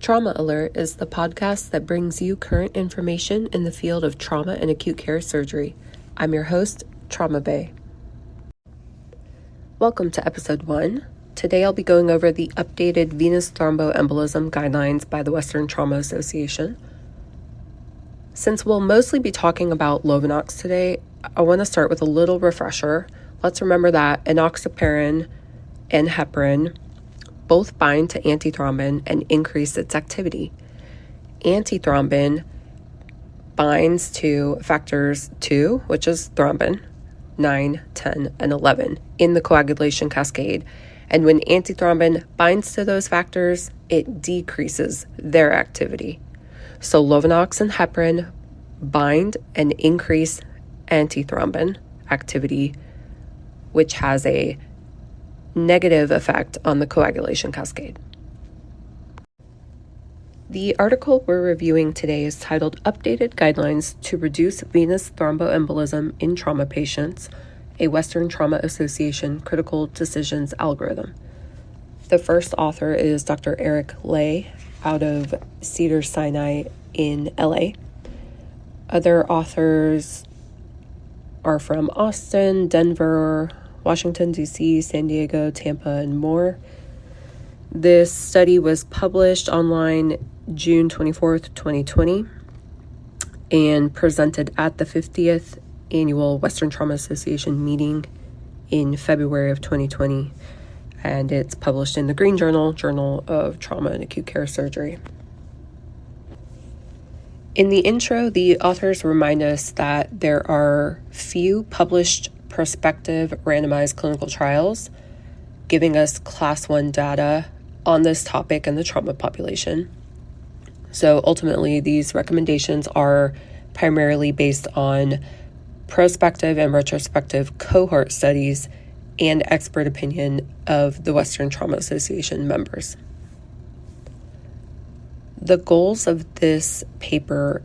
Trauma Alert is the podcast that brings you current information in the field of trauma and acute care surgery. I'm your host, Trauma Bay. Welcome to episode 1. Today I'll be going over the updated venous thromboembolism guidelines by the Western Trauma Association. Since we'll mostly be talking about Lovenox today, I want to start with a little refresher. Let's remember that enoxaparin and heparin both bind to antithrombin and increase its activity. Antithrombin binds to factors 2, which is thrombin, 9, 10, and 11 in the coagulation cascade. And when antithrombin binds to those factors, it decreases their activity. So Lovenox and heparin bind and increase antithrombin activity, which has a negative effect on the coagulation cascade. The article we're reviewing today is titled Updated Guidelines to Reduce Venous Thromboembolism in Trauma Patients, a Western Trauma Association Critical Decisions Algorithm. The first author is Dr. Eric Lay out of Cedars-Sinai in LA. Other authors are from Austin, Denver, Washington, D.C., San Diego, Tampa, and more. This study was published online June 24th, 2020, and presented at the 50th Annual Western Trauma Association meeting in February of 2020, and it's published in the Green Journal, Journal of Trauma and Acute Care Surgery. In the intro, the authors remind us that there are few published prospective randomized clinical trials giving us class 1 data on this topic in the trauma population. So ultimately, these recommendations are primarily based on prospective and retrospective cohort studies and expert opinion of the Western Trauma Association members. The goals of this paper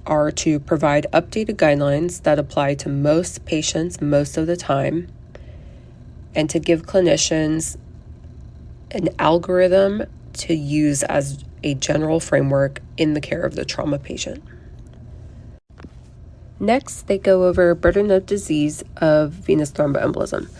are to provide updated guidelines that apply to most patients most of the time, and to give clinicians an algorithm to use as a general framework in the care of the trauma patient. Next, they go over burden of disease of venous thromboembolism.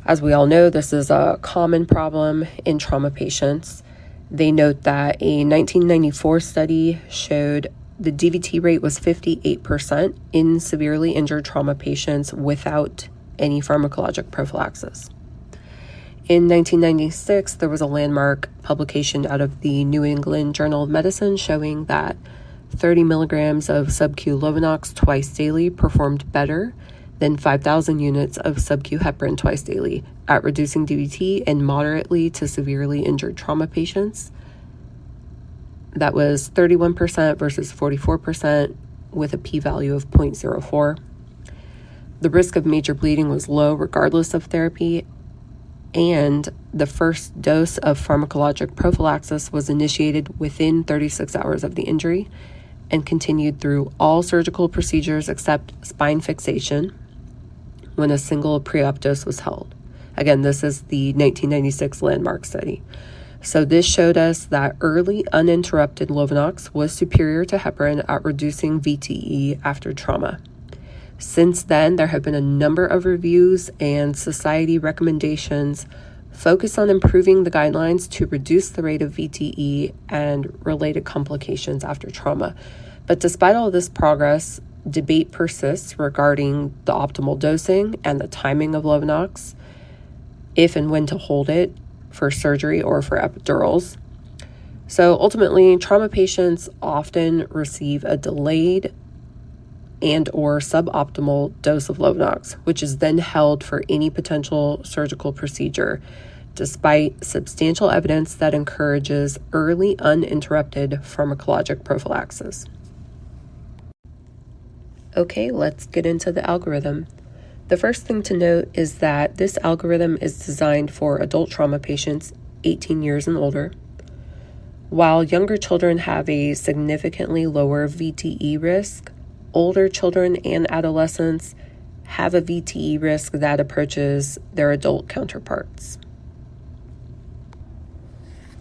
As we all know, this is a common problem in trauma patients. They note that a 1994 study showed the DVT rate was 58% in severely injured trauma patients without any pharmacologic prophylaxis. In 1996, there was a landmark publication out of the New England Journal of Medicine showing that 30 milligrams of sub-Q Lovenox twice daily performed better than 5,000 units of sub-Q heparin twice daily at reducing DVT in moderately to severely injured trauma patients. That was 31% versus 44% with a p-value of 0.04. The risk of major bleeding was low regardless of therapy, and the first dose of pharmacologic prophylaxis was initiated within 36 hours of the injury and continued through all surgical procedures except spine fixation when a single pre-op dose was held. Again, this is the 1996 landmark study. So this showed us that early uninterrupted Lovenox was superior to heparin at reducing VTE after trauma. Since then, there have been a number of reviews and society recommendations focused on improving the guidelines to reduce the rate of VTE and related complications after trauma. But despite all this progress, debate persists regarding the optimal dosing and the timing of Lovenox, if and when to hold it for surgery or for epidurals. So ultimately, trauma patients often receive a delayed and or suboptimal dose of Lovenox, which is then held for any potential surgical procedure, despite substantial evidence that encourages early uninterrupted pharmacologic prophylaxis. Okay, let's get into the algorithm. The first thing to note is that this algorithm is designed for adult trauma patients 18 years and older. While younger children have a significantly lower VTE risk, older children and adolescents have a VTE risk that approaches their adult counterparts.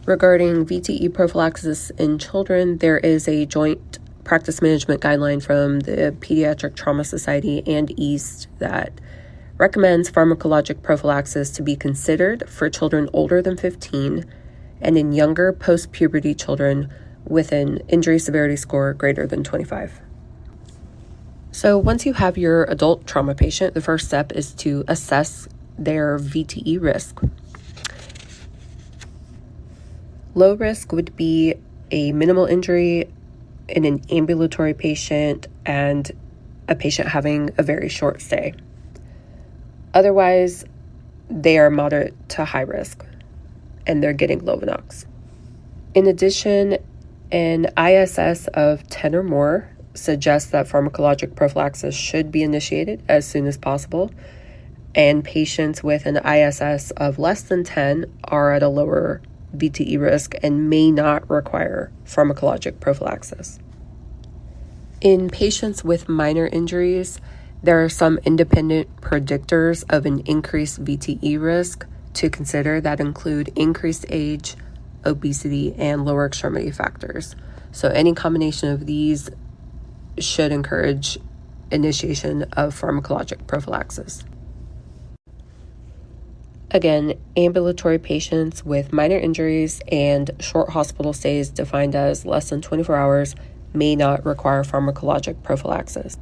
Regarding VTE prophylaxis in children, there is a joint practice management guideline from the Pediatric Trauma Society and EAST that recommends pharmacologic prophylaxis to be considered for children older than 15 and in younger post-puberty children with an injury severity score greater than 25. So once you have your adult trauma patient, the first step is to assess their VTE risk. Low risk would be a minimal injury in an ambulatory patient and a patient having a very short stay. Otherwise, they are moderate to high risk and they're getting Lovenox. In addition, an ISS of 10 or more suggests that pharmacologic prophylaxis should be initiated as soon as possible, and patients with an ISS of less than 10 are at a lower VTE risk and may not require pharmacologic prophylaxis. In patients with minor injuries, there are some independent predictors of an increased VTE risk to consider that include increased age, obesity, and lower extremity factors. So any combination of these should encourage initiation of pharmacologic prophylaxis. Again, ambulatory patients with minor injuries and short hospital stays defined as less than 24 hours may not require pharmacologic prophylaxis.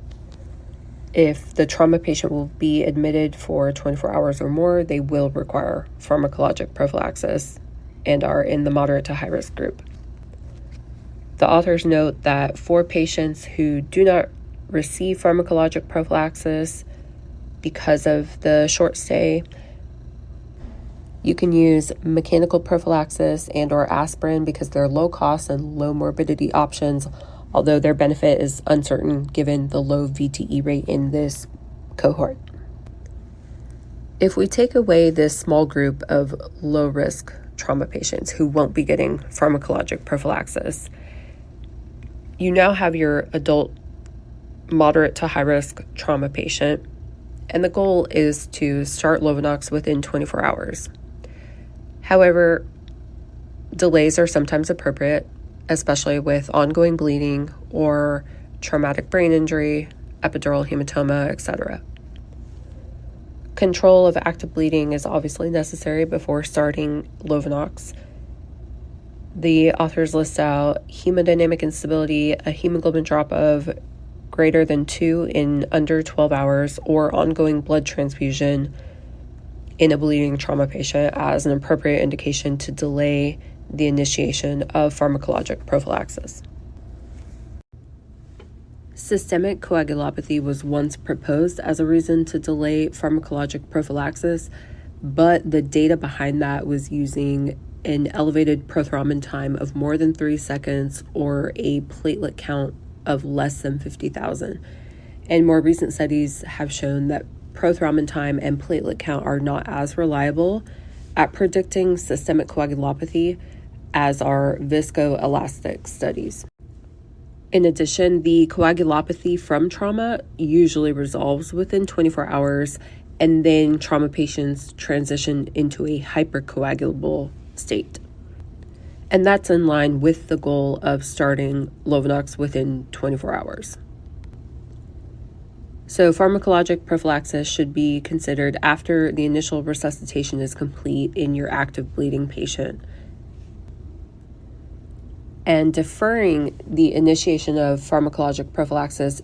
If the trauma patient will be admitted for 24 hours or more, they will require pharmacologic prophylaxis and are in the moderate to high risk group. The authors note that for patients who do not receive pharmacologic prophylaxis because of the short stay, you can use mechanical prophylaxis and or aspirin because they're low cost and low morbidity options, although their benefit is uncertain given the low VTE rate in this cohort. If we take away this small group of low-risk trauma patients who won't be getting pharmacologic prophylaxis, you now have your adult moderate to high-risk trauma patient, and the goal is to start Lovenox within 24 hours. However, delays are sometimes appropriate, especially with ongoing bleeding or traumatic brain injury, epidural hematoma, etc. Control of active bleeding is obviously necessary before starting Lovenox. The authors list out hemodynamic instability, a hemoglobin drop of greater than 2 in under 12 hours, or ongoing blood transfusion in a bleeding trauma patient as an appropriate indication to delay the initiation of pharmacologic prophylaxis. Systemic coagulopathy was once proposed as a reason to delay pharmacologic prophylaxis, but the data behind that was using an elevated prothrombin time of more than 3 seconds or a platelet count of less than 50,000. And more recent studies have shown that prothrombin time and platelet count are not as reliable at predicting systemic coagulopathy as are viscoelastic studies. In addition, the coagulopathy from trauma usually resolves within 24 hours, and then trauma patients transition into a hypercoagulable state. And that's in line with the goal of starting Lovenox within 24 hours. So pharmacologic prophylaxis should be considered after the initial resuscitation is complete in your active bleeding patient. And deferring the initiation of pharmacologic prophylaxis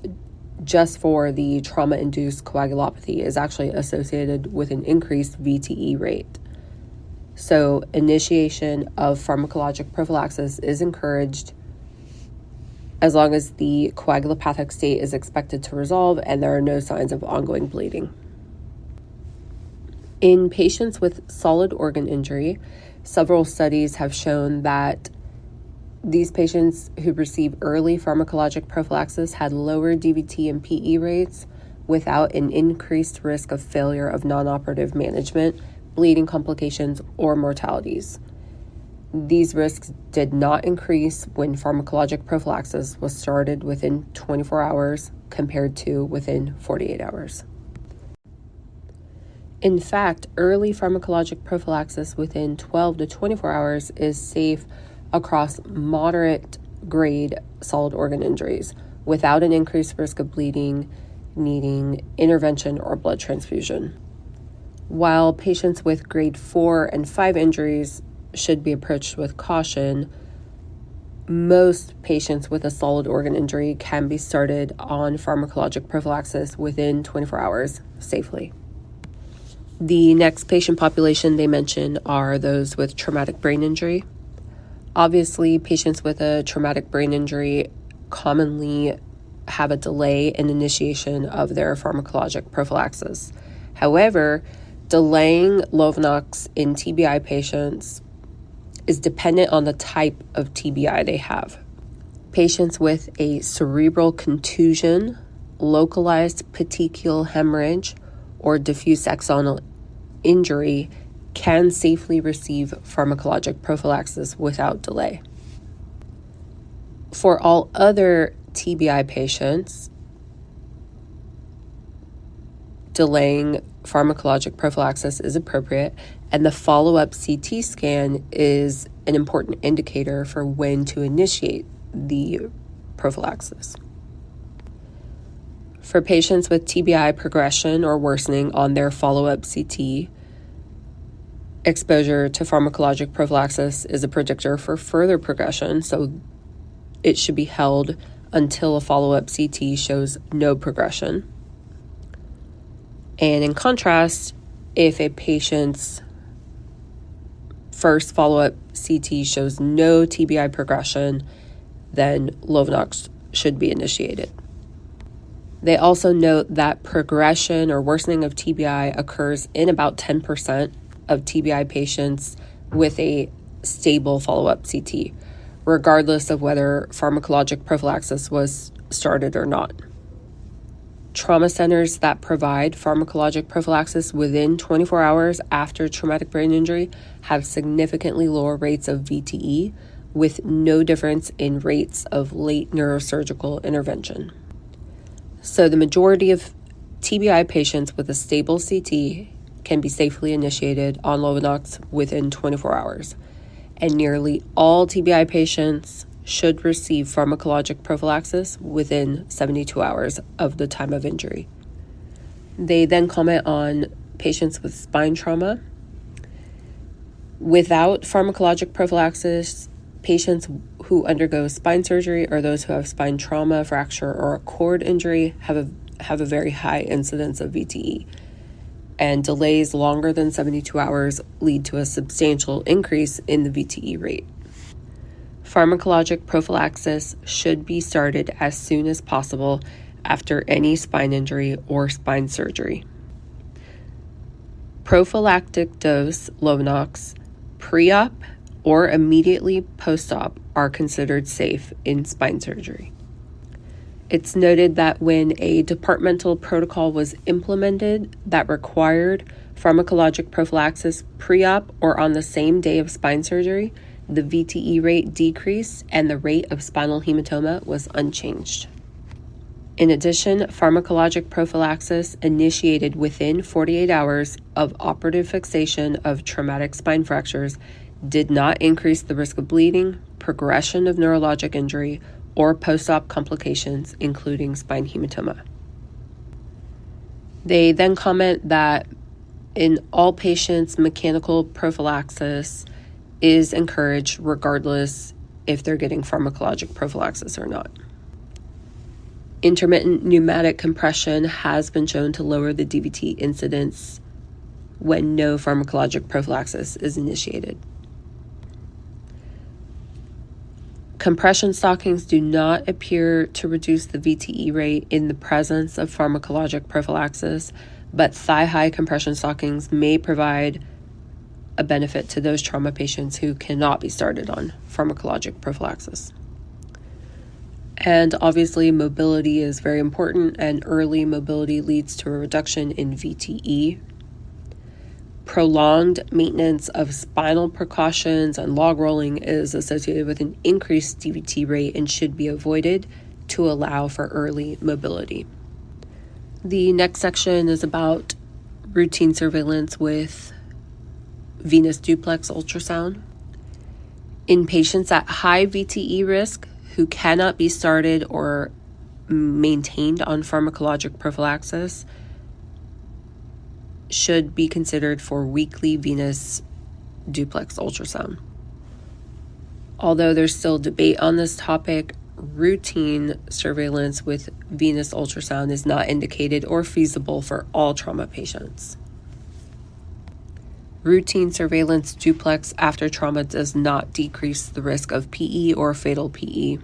just for the trauma-induced coagulopathy is actually associated with an increased VTE rate. So initiation of pharmacologic prophylaxis is encouraged as long as the coagulopathic state is expected to resolve and there are no signs of ongoing bleeding. In patients with solid organ injury, several studies have shown that these patients who receive early pharmacologic prophylaxis had lower DVT and PE rates without an increased risk of failure of non-operative management, bleeding complications, or mortalities. These risks did not increase when pharmacologic prophylaxis was started within 24 hours compared to within 48 hours. In fact, early pharmacologic prophylaxis within 12 to 24 hours is safe across moderate grade solid organ injuries without an increased risk of bleeding, needing intervention or blood transfusion. While patients with grade 4 and 5 injuries should be approached with caution, most patients with a solid organ injury can be started on pharmacologic prophylaxis within 24 hours safely. The next patient population they mention are those with traumatic brain injury. Obviously, patients with a traumatic brain injury commonly have a delay in initiation of their pharmacologic prophylaxis. However, delaying Lovenox in TBI patients is dependent on the type of TBI they have. Patients with a cerebral contusion, localized petechial hemorrhage, or diffuse axonal injury can safely receive pharmacologic prophylaxis without delay. For all other TBI patients, delaying pharmacologic prophylaxis is appropriate, and the follow-up CT scan is an important indicator for when to initiate the prophylaxis. For patients with TBI progression or worsening on their follow-up CT, exposure to pharmacologic prophylaxis is a predictor for further progression, so it should be held until a follow-up CT shows no progression. And in contrast, if a patient's first follow-up CT shows no TBI progression, then Lovenox should be initiated. They also note that progression or worsening of TBI occurs in about 10% of TBI patients with a stable follow-up CT, regardless of whether pharmacologic prophylaxis was started or not. Trauma centers that provide pharmacologic prophylaxis within 24 hours after traumatic brain injury have significantly lower rates of VTE, with no difference in rates of late neurosurgical intervention. So the majority of TBI patients with a stable CT can be safely initiated on Lovenox within 24 hours, and nearly all TBI patients should receive pharmacologic prophylaxis within 72 hours of the time of injury. They then comment on patients with spine trauma. Without pharmacologic prophylaxis, patients who undergo spine surgery or those who have spine trauma, fracture, or a cord injury have a very high incidence of VTE, and delays longer than 72 hours lead to a substantial increase in the VTE rate. Pharmacologic prophylaxis should be started as soon as possible after any spine injury or spine surgery. Prophylactic dose Lovenox pre-op or immediately post-op are considered safe in spine surgery. It's noted that when a departmental protocol was implemented that required pharmacologic prophylaxis pre-op or on the same day of spine surgery, the VTE rate decreased and the rate of spinal hematoma was unchanged. In addition, pharmacologic prophylaxis initiated within 48 hours of operative fixation of traumatic spine fractures did not increase the risk of bleeding, progression of neurologic injury, or post-op complications, including spine hematoma. They then comment that in all patients, mechanical prophylaxis is encouraged regardless if they're getting pharmacologic prophylaxis or not. Intermittent pneumatic compression has been shown to lower the DVT incidence when no pharmacologic prophylaxis is initiated. Compression stockings do not appear to reduce the VTE rate in the presence of pharmacologic prophylaxis, but thigh-high compression stockings may provide a benefit to those trauma patients who cannot be started on pharmacologic prophylaxis. And obviously, mobility is very important, and early mobility leads to a reduction in VTE. Prolonged maintenance of spinal precautions and log rolling is associated with an increased DVT rate and should be avoided to allow for early mobility. The next section is about routine surveillance with venous duplex ultrasound. In patients at high VTE risk who cannot be started or maintained on pharmacologic prophylaxis, should be considered for weekly venous duplex ultrasound. Although there's still debate on this topic, routine surveillance with venous ultrasound is not indicated or feasible for all trauma patients. Routine surveillance duplex after trauma does not decrease the risk of PE or fatal PE,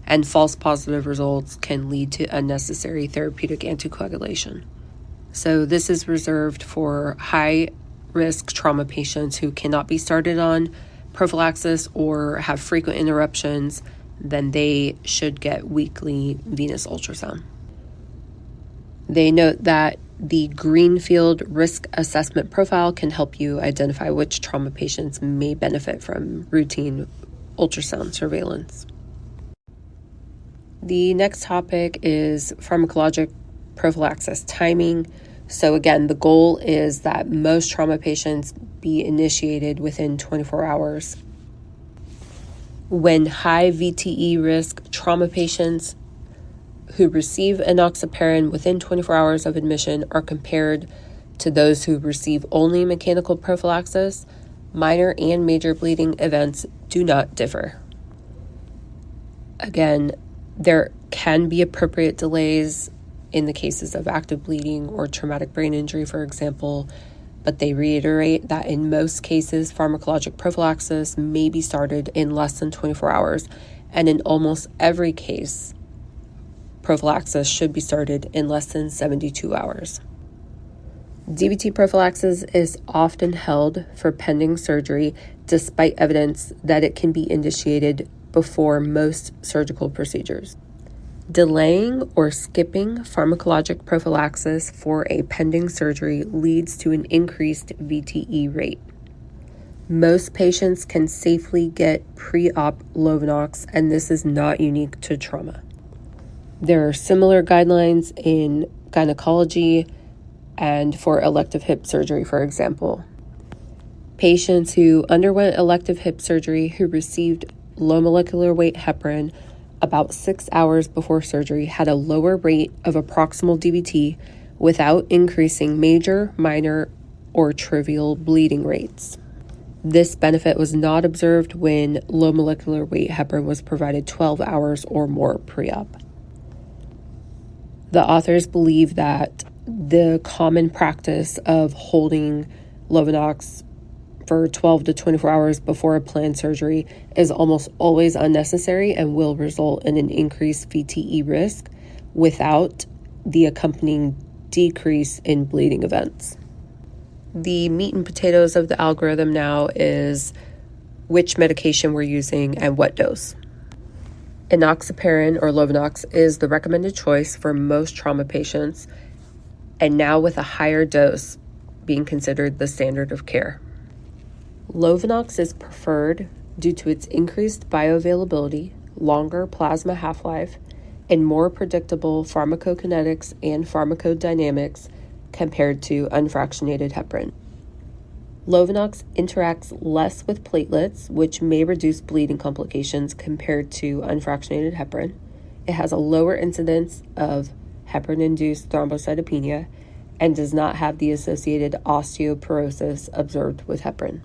and false positive results can lead to unnecessary therapeutic anticoagulation. So this is reserved for high-risk trauma patients who cannot be started on prophylaxis or have frequent interruptions. Then they should get weekly venous ultrasound. They note that the Greenfield risk assessment profile can help you identify which trauma patients may benefit from routine ultrasound surveillance. The next topic is pharmacologic prophylaxis timing. So again, the goal is that most trauma patients be initiated within 24 hours. When high VTE risk trauma patients who receive enoxaparin within 24 hours of admission are compared to those who receive only mechanical prophylaxis, minor and major bleeding events do not differ. Again, there can be appropriate delays in the cases of active bleeding or traumatic brain injury, for example, but they reiterate that in most cases, pharmacologic prophylaxis may be started in less than 24 hours, and in almost every case, prophylaxis should be started in less than 72 hours. DVT prophylaxis is often held for pending surgery, despite evidence that it can be initiated before most surgical procedures. Delaying or skipping pharmacologic prophylaxis for a pending surgery leads to an increased VTE rate. Most patients can safely get pre-op Lovenox, and this is not unique to trauma. There are similar guidelines in gynecology and for elective hip surgery, for example. Patients who underwent elective hip surgery who received low molecular weight heparin about 6 hours before surgery had a lower rate of a proximal DVT without increasing major, minor, or trivial bleeding rates. This benefit was not observed when low molecular weight heparin was provided 12 hours or more pre-op. The authors believe that the common practice of holding Lovenox for 12 to 24 hours before a planned surgery is almost always unnecessary and will result in an increased VTE risk without the accompanying decrease in bleeding events. The meat and potatoes of the algorithm now is which medication we're using and what dose. Enoxaparin or Lovenox is the recommended choice for most trauma patients, and now with a higher dose being considered the standard of care. Lovenox is preferred due to its increased bioavailability, longer plasma half-life, and more predictable pharmacokinetics and pharmacodynamics compared to unfractionated heparin. Lovenox interacts less with platelets, which may reduce bleeding complications compared to unfractionated heparin. It has a lower incidence of heparin-induced thrombocytopenia and does not have the associated osteoporosis observed with heparin.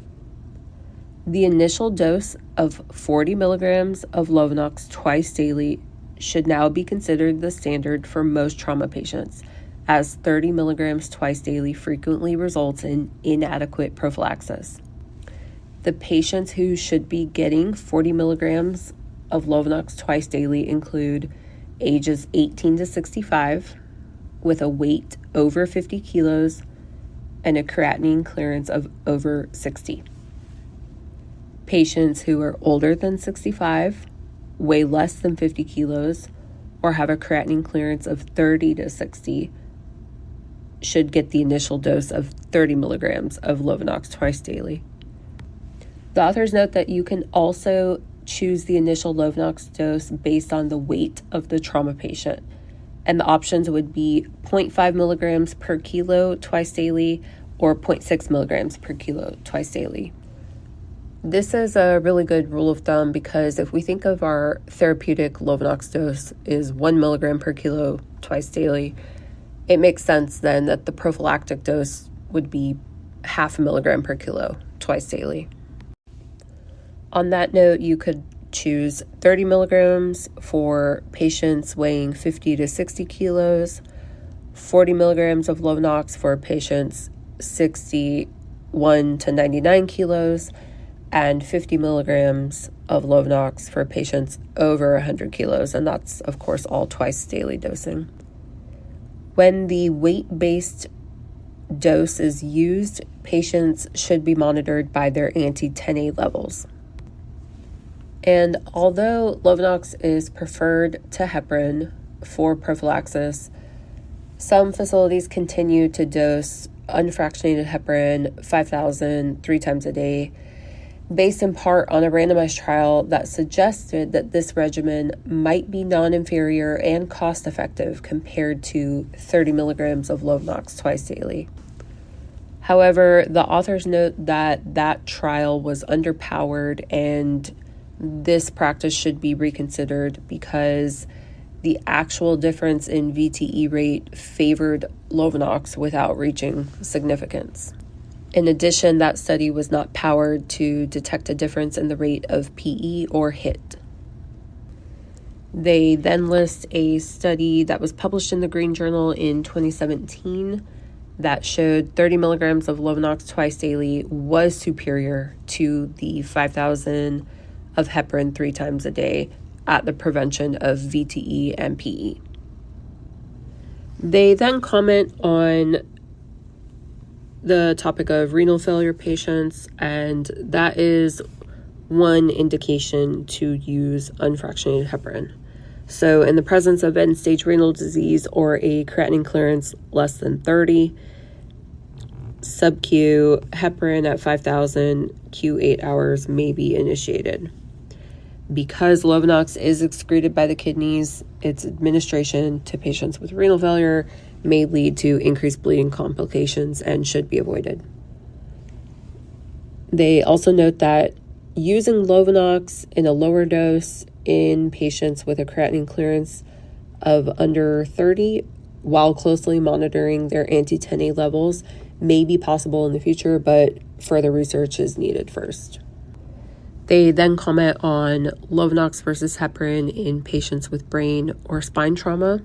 The initial dose of 40 milligrams of Lovenox twice daily should now be considered the standard for most trauma patients, as 30 milligrams twice daily frequently results in inadequate prophylaxis. The patients who should be getting 40 milligrams of Lovenox twice daily include ages 18 to 65 with a weight over 50 kilos and a creatinine clearance of over 60. Patients who are older than 65, weigh less than 50 kilos, or have a creatinine clearance of 30 to 60 should get the initial dose of 30 milligrams of Lovenox twice daily. The authors note that you can also choose the initial Lovenox dose based on the weight of the trauma patient. And the options would be 0.5 milligrams per kilo twice daily or 0.6 milligrams per kilo twice daily. This is a really good rule of thumb because if we think of our therapeutic Lovenox dose is 1 milligram per kilo twice daily, it makes sense then that the prophylactic dose would be 0.5 milligram per kilo twice daily. On that note, you could choose 30 milligrams for patients weighing 50 to 60 kilos, 40 milligrams of Lovenox for patients 61 to 99 kilos, and 50 milligrams of Lovenox for patients over 100 kilos, and that's, of course, all twice daily dosing. When the weight-based dose is used, patients should be monitored by their anti-10A levels. And although Lovenox is preferred to heparin for prophylaxis, some facilities continue to dose unfractionated heparin 5,000 3 times a day, based in part on a randomized trial that suggested that this regimen might be non-inferior and cost-effective compared to 30 milligrams of Lovenox twice daily. However, the authors note that trial was underpowered and this practice should be reconsidered because the actual difference in VTE rate favored Lovenox without reaching significance. In addition, that study was not powered to detect a difference in the rate of PE or HIT. They then list a study that was published in the Green Journal in 2017 that showed 30 milligrams of Lovenox twice daily was superior to the 5,000 of heparin 3 times a day at the prevention of VTE and PE. They then comment on the topic of renal failure patients, and that is one indication to use unfractionated heparin. So in the presence of end-stage renal disease or a creatinine clearance less than 30, sub-Q heparin at 5,000 Q8 hours may be initiated. Because Lovenox is excreted by the kidneys, its administration to patients with renal failure may lead to increased bleeding complications and should be avoided. They also note that using Lovenox in a lower dose in patients with a creatinine clearance of under 30 while closely monitoring their anti-10A levels may be possible in the future, but further research is needed first. They then comment on Lovenox versus heparin in patients with brain or spine trauma.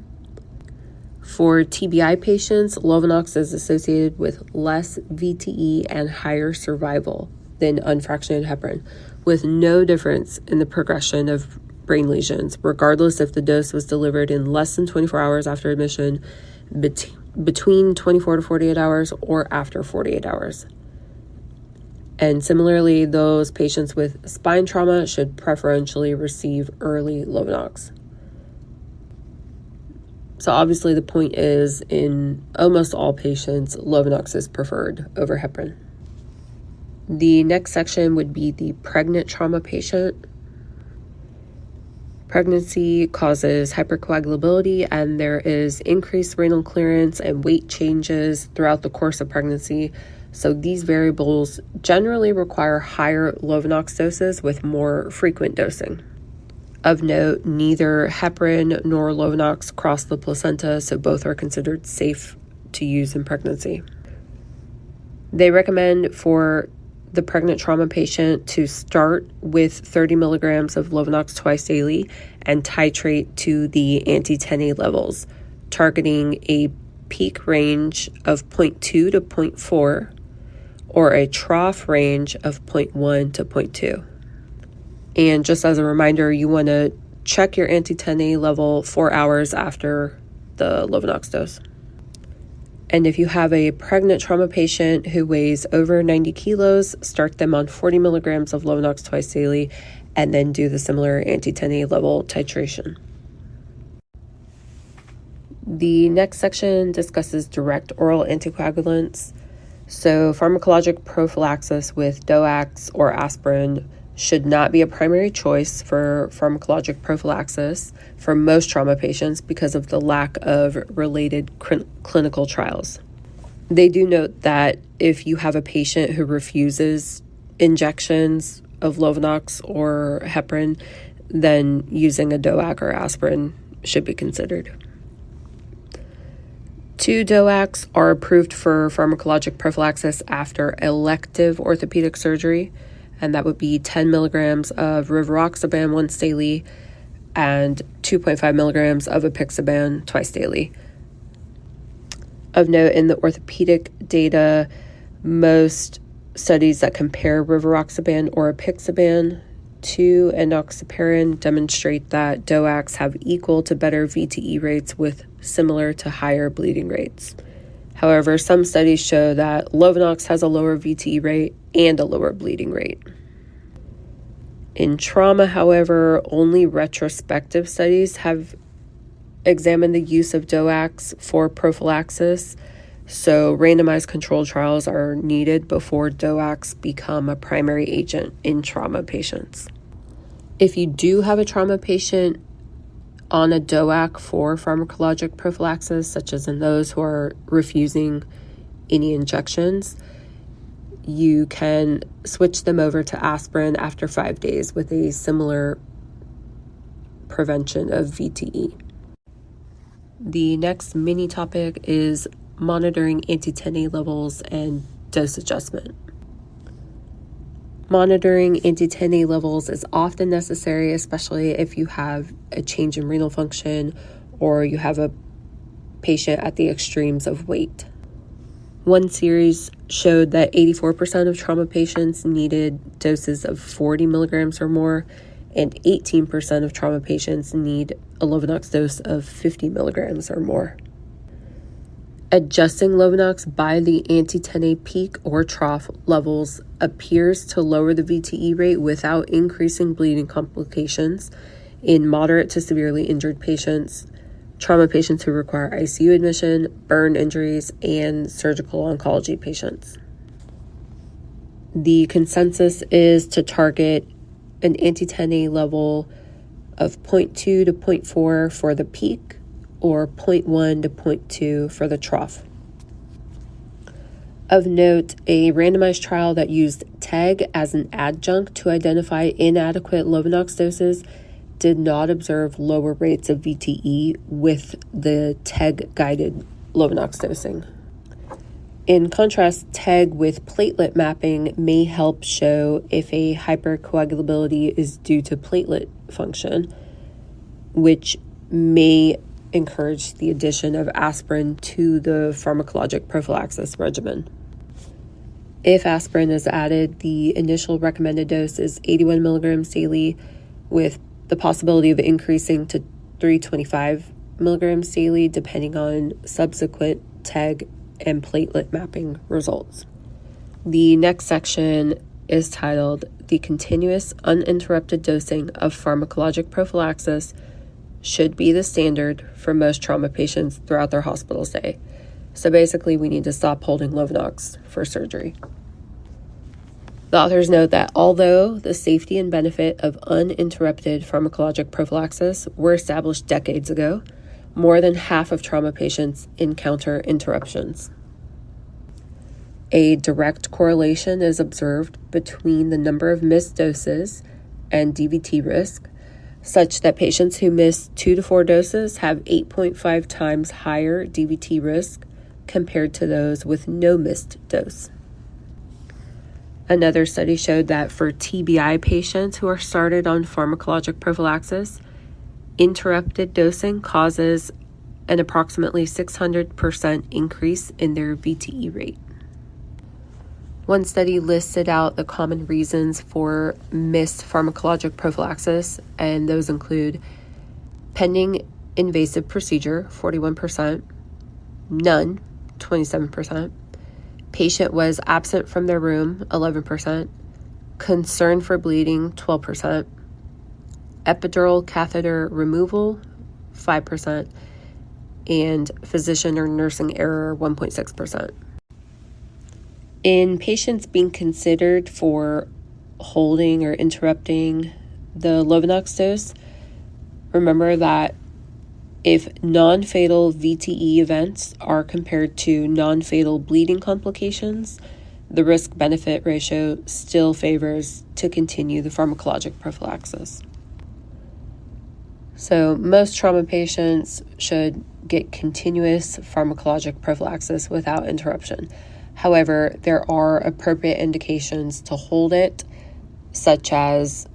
For TBI patients, Lovenox is associated with less VTE and higher survival than unfractionated heparin, with no difference in the progression of brain lesions, regardless if the dose was delivered in less than 24 hours after admission, between 24 to 48 hours, or after 48 hours. And similarly, those patients with spine trauma should preferentially receive early Lovenox. So obviously the point is, in almost all patients, Lovenox is preferred over heparin. The next section would be the pregnant trauma patient. Pregnancy causes hypercoagulability, and there is increased renal clearance and weight changes throughout the course of pregnancy. So these variables generally require higher Lovenox doses with more frequent dosing. Of note, neither heparin nor Lovenox cross the placenta, so both are considered safe to use in pregnancy. They recommend for the pregnant trauma patient to start with 30 milligrams of Lovenox twice daily and titrate to the anti-10A levels, targeting a peak range of 0.2 to 0.4 or a trough range of 0.1 to 0.2. And just as a reminder, you want to check your anti-10A level 4 hours after the Lovenox dose. And if you have a pregnant trauma patient who weighs over 90 kilos, start them on 40 milligrams of Lovenox twice daily, and then do the similar anti-10A level titration. The next section discusses direct oral anticoagulants. So pharmacologic prophylaxis with DOACs or aspirin should not be a primary choice for pharmacologic prophylaxis for most trauma patients because of the lack of related clinical trials. They do note that if you have a patient who refuses injections of Lovenox or heparin, then using a DOAC or aspirin should be considered. 2 DOACs are approved for pharmacologic prophylaxis after elective orthopedic surgery, and that would be 10 milligrams of rivaroxaban once daily and 2.5 milligrams of apixaban twice daily. Of note, in the orthopedic data, most studies that compare rivaroxaban or apixaban to enoxaparin demonstrate that DOACs have equal to better VTE rates with similar to higher bleeding rates. However, some studies show that Lovenox has a lower VTE rate and a lower bleeding rate. In trauma, however, only retrospective studies have examined the use of DOACs for prophylaxis, so randomized controlled trials are needed before DOACs become a primary agent in trauma patients. If you do have a trauma patient on a DOAC for pharmacologic prophylaxis, such as in those who are refusing any injections, you can switch them over to aspirin after 5 days with a similar prevention of VTE. The next mini topic is monitoring anti-10A levels and dose adjustment. Monitoring anti-10A levels is often necessary, especially if you have a change in renal function or you have a patient at the extremes of weight. One series showed that 84% of trauma patients needed doses of 40 milligrams or more, and 18% of trauma patients need a Lovenox dose of 50 milligrams or more. Adjusting Lovenox by the anti-10A peak or trough levels appears to lower the VTE rate without increasing bleeding complications in moderate to severely injured patients, trauma patients who require ICU admission, burn injuries, and surgical oncology patients. The consensus is to target an anti-10A level of 0.2 to 0.4 for the peak or 0.1 to 0.2 for the trough. Of note, a randomized trial that used TEG as an adjunct to identify inadequate Lovenox doses did not observe lower rates of VTE with the TEG-guided Lovenox dosing. In contrast, TEG with platelet mapping may help show if a hypercoagulability is due to platelet function, which may encourage the addition of aspirin to the pharmacologic prophylaxis regimen. If aspirin is added, the initial recommended dose is 81 milligrams daily, with the possibility of increasing to 325 milligrams daily depending on subsequent TEG and platelet mapping results. The next section is titled "The Continuous Uninterrupted Dosing of Pharmacologic Prophylaxis Should Be the Standard for Most Trauma Patients Throughout Their Hospital Stay." So basically, we need to stop holding Lovenox for surgery. The authors note that although the safety and benefit of uninterrupted pharmacologic prophylaxis were established decades ago, more than half of trauma patients encounter interruptions. A direct correlation is observed between the number of missed doses and DVT risk, such that patients who miss 2 to 4 doses have 8.5 times higher DVT risk compared to those with no missed dose. Another study showed that for TBI patients who are started on pharmacologic prophylaxis, interrupted dosing causes an approximately 600% increase in their VTE rate. One study listed out the common reasons for missed pharmacologic prophylaxis, and those include pending invasive procedure, 41%, none, 27%, patient was absent from their room, 11%, concern for bleeding, 12%, epidural catheter removal, 5%, and physician or nursing error, 1.6%. In patients being considered for holding or interrupting the Lovenox dose, remember that if non-fatal VTE events are compared to non-fatal bleeding complications, the risk-benefit ratio still favors to continue the pharmacologic prophylaxis. So most trauma patients should get continuous pharmacologic prophylaxis without interruption. However, there are appropriate indications to hold it, such as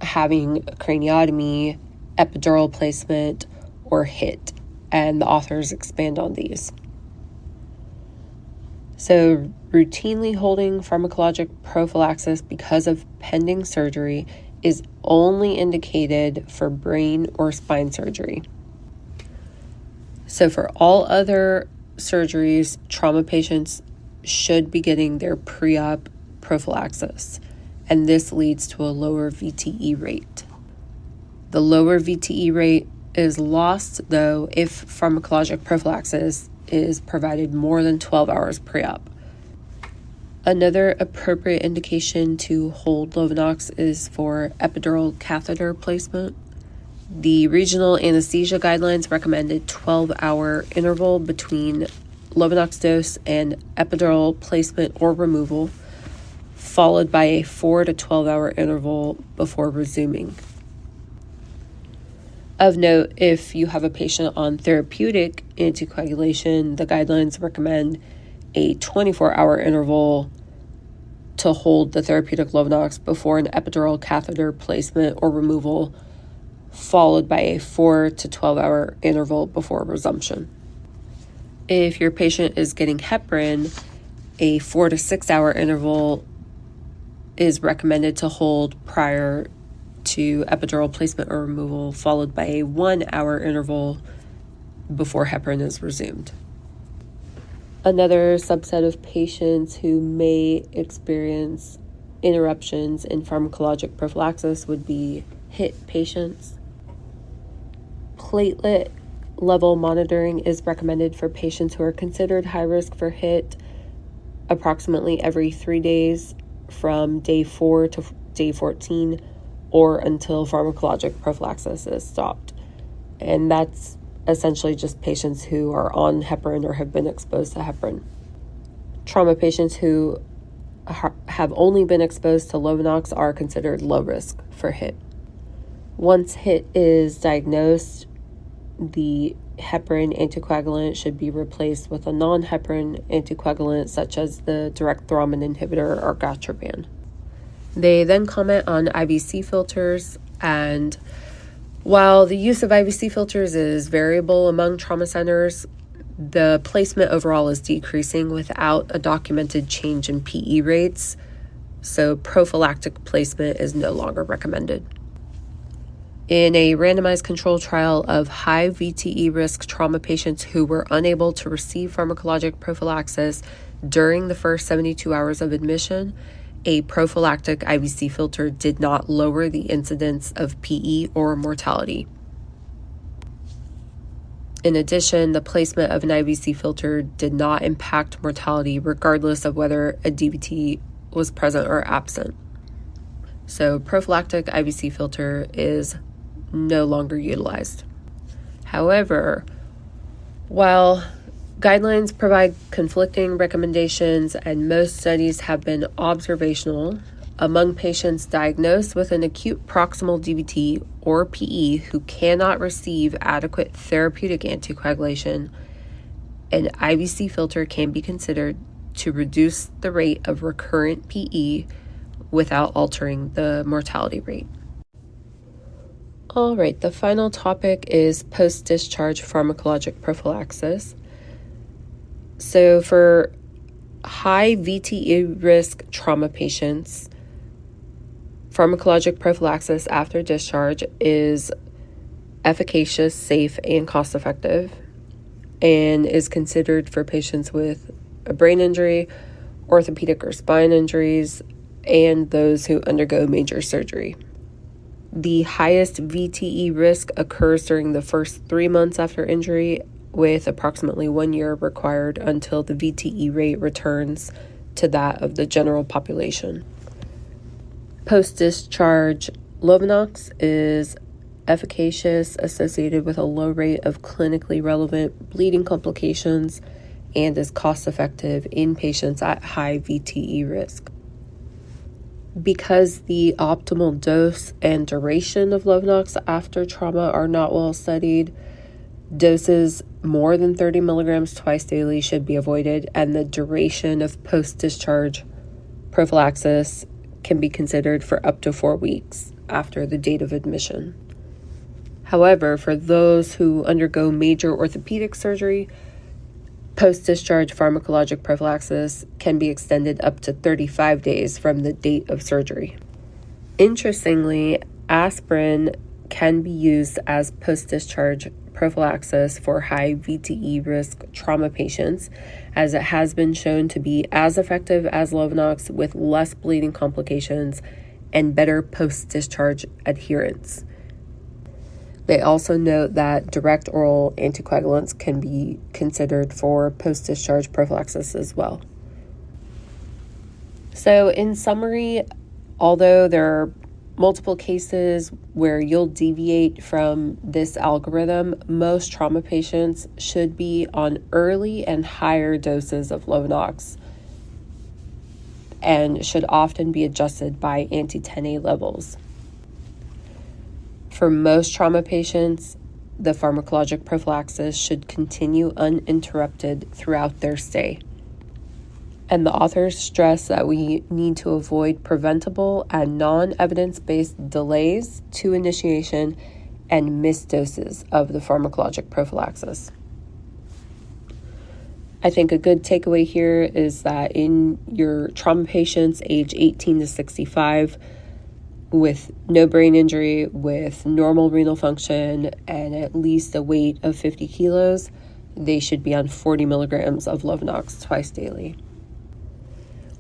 having a craniotomy, epidural placement, or HIT, and the authors expand on these. So routinely holding pharmacologic prophylaxis because of pending surgery is only indicated for brain or spine surgery. So for all other surgeries, trauma patients should be getting their pre-op prophylaxis, and this leads to a lower VTE rate. The lower VTE rate is lost, though, if pharmacologic prophylaxis is provided more than 12 hours pre-op. Another appropriate indication to hold Lovenox is for epidural catheter placement. The regional anesthesia guidelines recommend a 12-hour interval between Lovenox dose and epidural placement or removal, followed by a 4 to 12-hour interval before resuming. Of note, if you have a patient on therapeutic anticoagulation, the guidelines recommend a 24-hour interval to hold the therapeutic Lovenox before an epidural catheter placement or removal, followed by a 4 to 12-hour interval before resumption. If your patient is getting heparin, a 4 to 6 hour interval is recommended to hold prior to epidural placement or removal, followed by a 1 hour interval before heparin is resumed. Another subset of patients who may experience interruptions in pharmacologic prophylaxis would be HIT patients. Platelet level monitoring is recommended for patients who are considered high risk for HIT approximately every 3 days from day 4 to day 14 or until pharmacologic prophylaxis is stopped. And that's essentially just patients who are on heparin or have been exposed to heparin. Trauma patients who have only been exposed to Lovenox are considered low risk for HIT. Once HIT is diagnosed, the heparin anticoagulant should be replaced with a non-heparin anticoagulant such as the direct thrombin inhibitor or gatroban. They then comment on IVC filters, and while the use of IVC filters is variable among trauma centers, the placement overall is decreasing without a documented change in PE rates, so prophylactic placement is no longer recommended. In a randomized control trial of high VTE risk trauma patients who were unable to receive pharmacologic prophylaxis during the first 72 hours of admission, a prophylactic IVC filter did not lower the incidence of PE or mortality. In addition, the placement of an IVC filter did not impact mortality regardless of whether a DVT was present or absent. So prophylactic IVC filter is no longer utilized. However, while guidelines provide conflicting recommendations and most studies have been observational, among patients diagnosed with an acute proximal DVT or PE who cannot receive adequate therapeutic anticoagulation, an IVC filter can be considered to reduce the rate of recurrent PE without altering the mortality rate. All right, the final topic is post-discharge pharmacologic prophylaxis. So for high VTE risk trauma patients, pharmacologic prophylaxis after discharge is efficacious, safe, and cost-effective, and is considered for patients with a brain injury, orthopedic or spine injuries, and those who undergo major surgery. The highest VTE risk occurs during the first 3 months after injury, with approximately 1 year required until the VTE rate returns to that of the general population. Post-discharge Lovenox is efficacious, associated with a low rate of clinically relevant bleeding complications, and is cost-effective in patients at high VTE risk. Because the optimal dose and duration of Lovenox after trauma are not well studied, doses more than 30 milligrams twice daily should be avoided, and the duration of post-discharge prophylaxis can be considered for up to 4 weeks after the date of admission. However, for those who undergo major orthopedic surgery, post-discharge pharmacologic prophylaxis can be extended up to 35 days from the date of surgery. Interestingly, aspirin can be used as post-discharge prophylaxis for high VTE risk trauma patients, as it has been shown to be as effective as Lovenox with less bleeding complications and better post-discharge adherence. They also note that direct oral anticoagulants can be considered for post-discharge prophylaxis as well. So in summary, although there are multiple cases where you'll deviate from this algorithm, most trauma patients should be on early and higher doses of Lovenox and should often be adjusted by anti-10A levels. For most trauma patients, the pharmacologic prophylaxis should continue uninterrupted throughout their stay. And the authors stress that we need to avoid preventable and non-evidence-based delays to initiation and missed doses of the pharmacologic prophylaxis. I think a good takeaway here is that in your trauma patients age 18 to 65, with no brain injury, with normal renal function, and at least a weight of 50 kilos, they should be on 40 milligrams of Lovenox twice daily.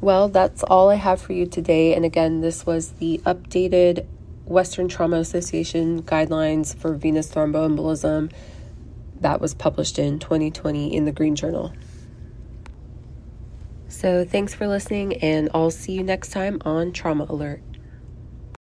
Well, that's all I have for you today. And again, this was the updated Western Trauma Association guidelines for venous thromboembolism that was published in 2020 in the Green Journal. So thanks for listening, and I'll see you next time on Trauma Alert.